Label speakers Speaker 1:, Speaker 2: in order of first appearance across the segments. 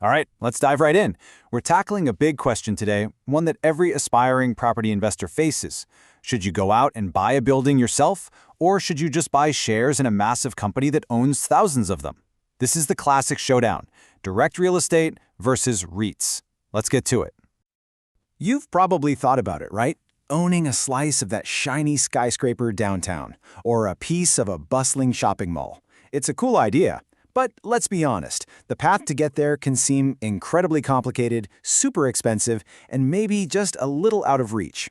Speaker 1: All right, let's dive right in. We're tackling a big question today, one that every aspiring property investor faces. Should you go out and buy a building yourself, or should you just buy shares in a massive company that owns thousands of them? This is the classic showdown: direct real estate versus REITs. Let's get to it. You've probably thought about it, right? Owning a slice of that shiny skyscraper downtown, or a piece of a bustling shopping mall. It's a cool idea. But let's be honest, the path to get there can seem incredibly complicated, super expensive, and maybe just a little out of reach.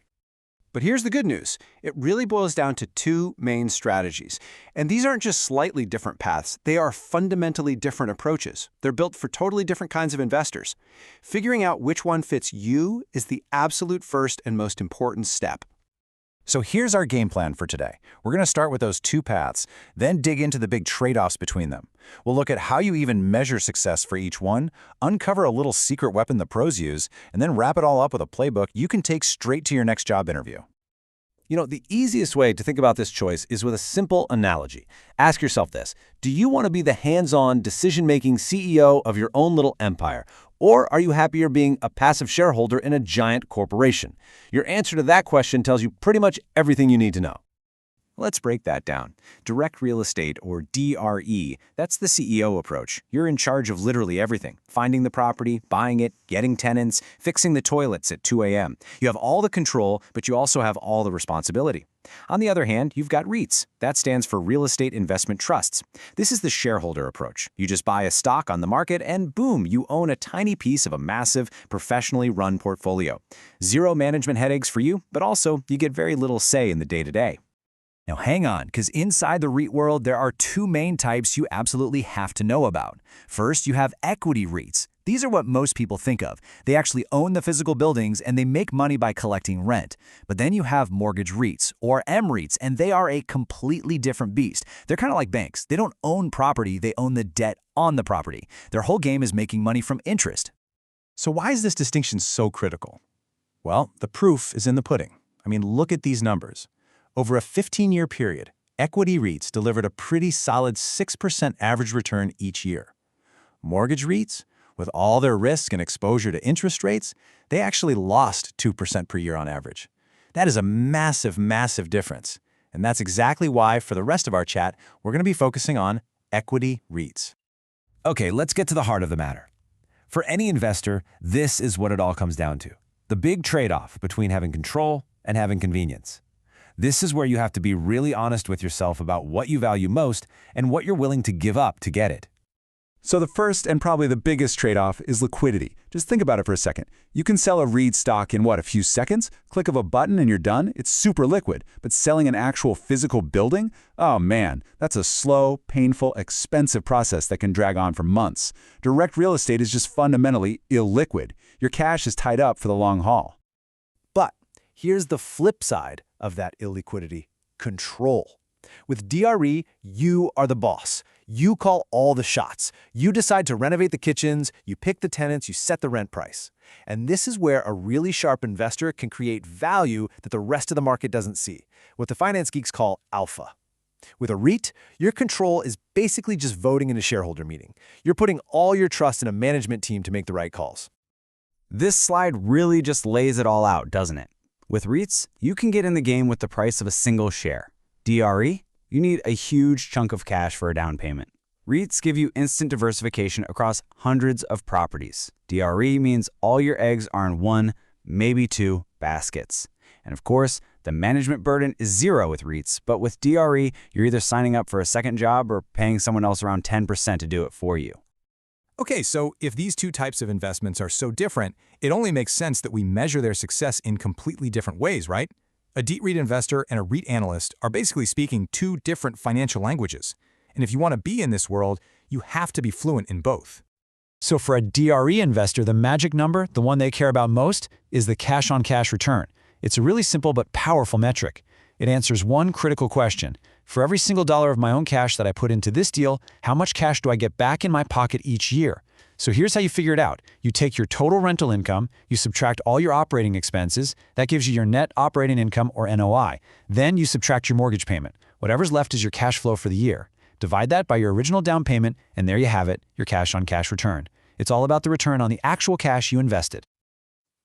Speaker 2: But here's the good news. It really boils down to two main strategies. And these aren't just slightly different paths. They are fundamentally different approaches. They're built for totally different kinds of investors. Figuring out which one fits you is the absolute first and most important step.
Speaker 1: So here's our game plan for today. We're going to start with those two paths, then dig into the big trade-offs between them. We'll look at how you even measure success for each one, uncover a little secret weapon the pros use, and then wrap it all up with a playbook you can take straight to your next job interview.
Speaker 3: The easiest way to think about this choice is with a simple analogy. Ask yourself this: do you want to be the hands-on, decision-making CEO of your own little empire? Or are you happier being a passive shareholder in a giant corporation? Your answer to that question tells you pretty much everything you need to know.
Speaker 1: Let's break that down. Direct real estate, or DRE, that's the CEO approach. You're in charge of literally everything: finding the property, buying it, getting tenants, fixing the toilets at 2 a.m. You have all the control, but you also have all the responsibility. On the other hand, you've got REITs. That stands for Real Estate Investment Trusts. This is the shareholder approach. You just buy a stock on the market and boom, you own a tiny piece of a massive, professionally run portfolio. Zero management headaches for you, but also you get very little say in the day-to-day. Now hang on, because inside the REIT world, there are two main types you absolutely have to know about. First, you have equity REITs. These are what most people think of. They actually own the physical buildings and they make money by collecting rent. But then you have mortgage REITs, or mREITs, and they are a completely different beast. They're kind of like banks. They don't own property, they own the debt on the property. Their whole game is making money from interest.
Speaker 4: So why is this distinction so critical? Well, the proof is in the pudding. Look at these numbers. Over a 15-year period, equity REITs delivered a pretty solid 6% average return each year. Mortgage REITs, with all their risk and exposure to interest rates, they actually lost 2% per year on average. That is a massive, massive difference. And that's exactly why, for the rest of our chat, we're going to be focusing on equity REITs.
Speaker 3: Okay, let's get to the heart of the matter. For any investor, this is what it all comes down to: the big trade-off between having control and having convenience. This is where you have to be really honest with yourself about what you value most and what you're willing to give up to get it.
Speaker 4: So the first and probably the biggest trade-off is liquidity. Just think about it for a second. You can sell a REIT stock in a few seconds? Click of a button and you're done? It's super liquid. But selling an actual physical building? Oh man, that's a slow, painful, expensive process that can drag on for months. Direct real estate is just fundamentally illiquid. Your cash is tied up for the long haul.
Speaker 2: But here's the flip side of that illiquidity: control. With DRE, you are the boss. You call all the shots. You decide to renovate the kitchens, you pick the tenants, you set the rent price. And this is where a really sharp investor can create value that the rest of the market doesn't see, what the finance geeks call alpha. With a REIT, your control is basically just voting in a shareholder meeting. You're putting all your trust in a management team to make the right calls.
Speaker 3: This slide really just lays it all out, doesn't it? With REITs, you can get in the game with the price of a single share. DRE, you need a huge chunk of cash for a down payment. REITs give you instant diversification across hundreds of properties. DRE means all your eggs are in one, maybe two baskets. And of course, the management burden is zero with REITs, but with DRE, you're either signing up for a second job or paying someone else around 10% to do it for you.
Speaker 4: Okay, so if these two types of investments are so different, it only makes sense that we measure their success in completely different ways, right? A DREIT investor and a REIT analyst are basically speaking two different financial languages. And if you want to be in this world, you have to be fluent in both. So for a DRE investor, the magic number, the one they care about most, is the cash-on-cash return. It's a really simple but powerful metric. It answers one critical question: for every single dollar of my own cash that I put into this deal, how much cash do I get back in my pocket each year? So here's how you figure it out. You take your total rental income, you subtract all your operating expenses, that gives you your net operating income, or NOI. Then you subtract your mortgage payment. Whatever's left is your cash flow for the year. Divide that by your original down payment, and there you have it, your cash-on-cash return.
Speaker 2: It's all about the return on the actual cash you invested.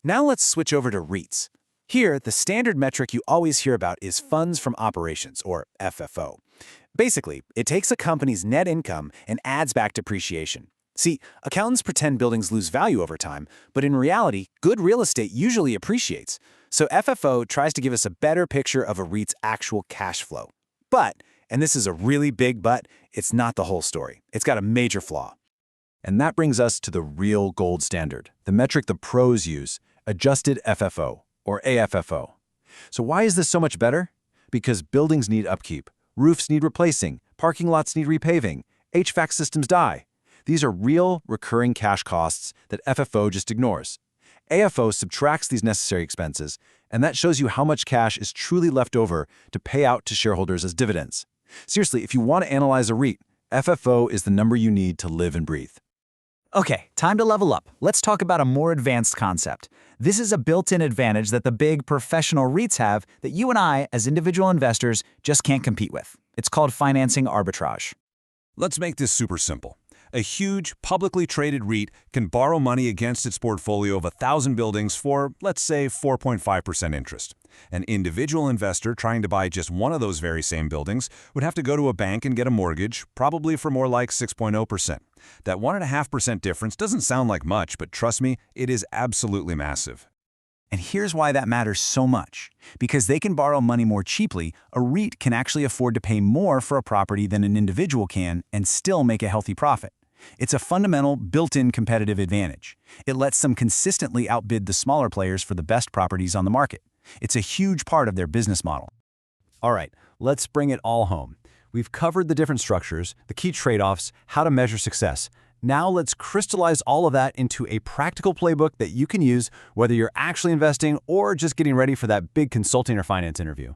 Speaker 1: Now let's switch over to REITs. Here, the standard metric you always hear about is funds from operations, or FFO. Basically, it takes a company's net income and adds back depreciation. See, accountants pretend buildings lose value over time, but in reality, good real estate usually appreciates. So FFO tries to give us a better picture of a REIT's actual cash flow. But, and this is a really big but, it's not the whole story. It's got a major flaw.
Speaker 2: And that brings us to the real gold standard, the metric the pros use, adjusted FFO, or AFFO. So why is this so much better? Because buildings need upkeep, roofs need replacing, parking lots need repaving, HVAC systems die. These are real, recurring cash costs that FFO just ignores. AFO subtracts these necessary expenses, and that shows you how much cash is truly left over to pay out to shareholders as dividends. Seriously, if you want to analyze a REIT, FFO is the number you need to live and breathe.
Speaker 3: Okay, time to level up. Let's talk about a more advanced concept. This is a built-in advantage that the big professional REITs have that you and I, as individual investors, just can't compete with. It's called financing arbitrage.
Speaker 5: Let's make this super simple. A huge, publicly traded REIT can borrow money against its portfolio of 1,000 buildings for, let's say, 4.5% interest. An individual investor trying to buy just one of those very same buildings would have to go to a bank and get a mortgage, probably for more like 6.0%. That 1.5% difference doesn't sound like much, but trust me, it is absolutely massive.
Speaker 3: And here's why that matters so much. Because they can borrow money more cheaply, a REIT can actually afford to pay more for a property than an individual can and still make a healthy profit. It's a fundamental, built-in competitive advantage. It lets them consistently outbid the smaller players for the best properties on the market. It's a huge part of their business model.
Speaker 2: All right, let's bring it all home. We've covered the different structures, the key trade-offs, how to measure success. Now let's crystallize all of that into a practical playbook that you can use whether you're actually investing or just getting ready for that big consulting or finance interview.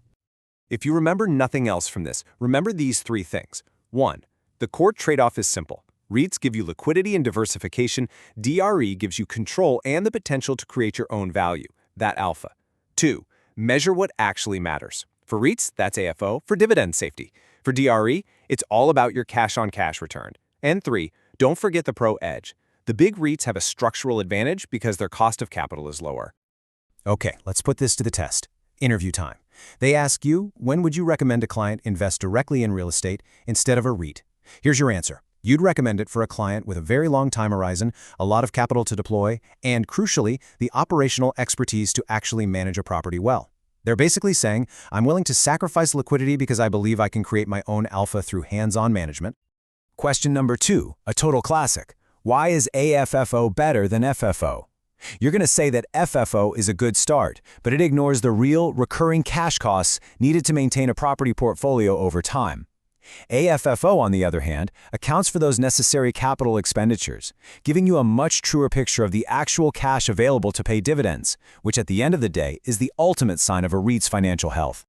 Speaker 6: If you remember nothing else from this, remember these three things. 1. The core trade-off is simple. REITs give you liquidity and diversification. DRE gives you control and the potential to create your own value, that alpha. 2. Measure what actually matters. For REITs, that's AFO, for dividend safety. For DRE, it's all about your cash-on-cash return. And 3. Don't forget the pro edge. The big REITs have a structural advantage because their cost of capital is lower.
Speaker 1: Okay, let's put this to the test. Interview time. They ask you, when would you recommend a client invest directly in real estate instead of a REIT? Here's your answer. You'd recommend it for a client with a very long time horizon, a lot of capital to deploy, and crucially, the operational expertise to actually manage a property well. They're basically saying, I'm willing to sacrifice liquidity because I believe I can create my own alpha through hands-on management. Question number 2, a total classic. Why is AFFO better than FFO? You're going to say that FFO is a good start, but it ignores the real, recurring cash costs needed to maintain a property portfolio over time. AFFO, on the other hand, accounts for those necessary capital expenditures, giving you a much truer picture of the actual cash available to pay dividends, which at the end of the day is the ultimate sign of a REIT's financial health.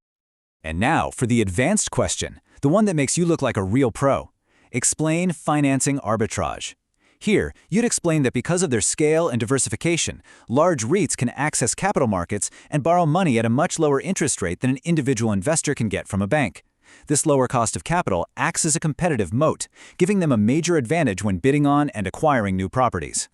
Speaker 1: And now for the advanced question, the one that makes you look like a real pro. Explain financing arbitrage. Here, you'd explain that because of their scale and diversification, large REITs can access capital markets and borrow money at a much lower interest rate than an individual investor can get from a bank. This lower cost of capital acts as a competitive moat, giving them a major advantage when bidding on and acquiring new properties.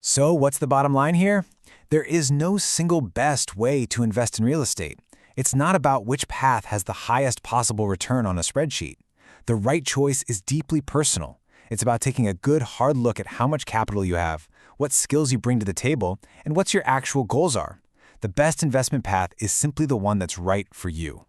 Speaker 1: So what's the bottom line here? There is no single best way to invest in real estate. It's not about which path has the highest possible return on a spreadsheet. The right choice is deeply personal. It's about taking a good hard look at how much capital you have, what skills you bring to the table, and what your actual goals are. The best investment path is simply the one that's right for you.